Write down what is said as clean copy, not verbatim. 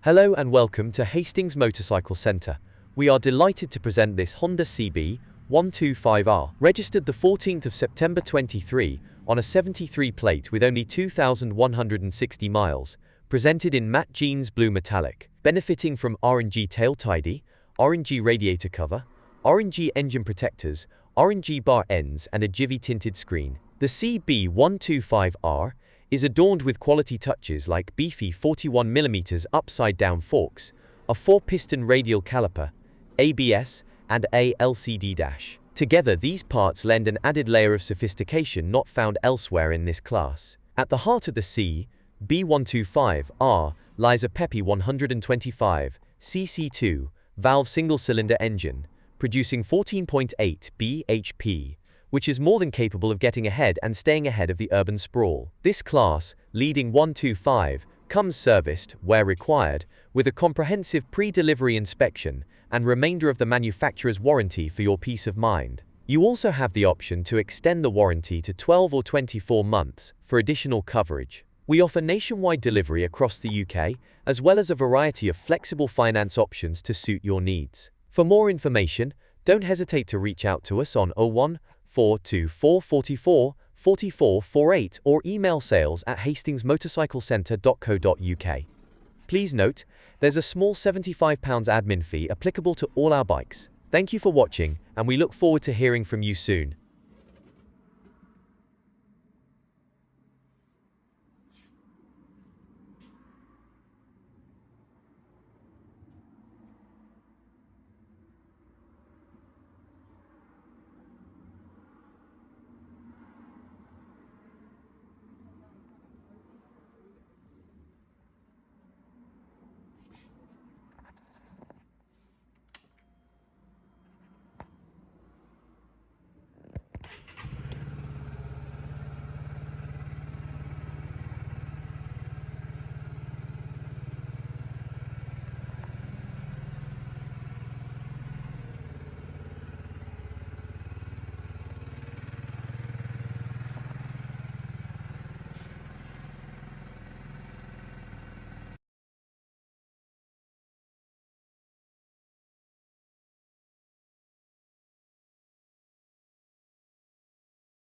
Hello and welcome to Hastings Motorcycle Centre. We are delighted to present this Honda CB125R, registered the 14th of September 23 on a 73 plate with only 2,160 miles, presented in matte jeans blue metallic, benefiting from RNG tail tidy, RNG radiator cover, RNG engine protectors, RNG bar ends and a Jivy tinted screen. The CB125R is adorned with quality touches like beefy 41mm upside-down forks, a 4-piston radial caliper, ABS, and a LCD dash. Together, these parts lend an added layer of sophistication not found elsewhere in this class. At the heart of the CB125R lies a peppy 125 cc2 valve single-cylinder engine, producing 14.8 bhp, which is more than capable of getting ahead and staying ahead of the urban sprawl. This class, leading 125, comes serviced, where required, with a comprehensive pre-delivery inspection and remainder of the manufacturer's warranty for your peace of mind. You also have the option to extend the warranty to 12 or 24 months for additional coverage. We offer nationwide delivery across the UK, as well as a variety of flexible finance options to suit your needs. For more information, don't hesitate to reach out to us on 01424 44 44 48 or email sales@hastingsmotorcyclecentre.co.uk. Please note, there's a small £75 admin fee applicable to all our bikes. Thank you for watching, and we look forward to hearing from you soon.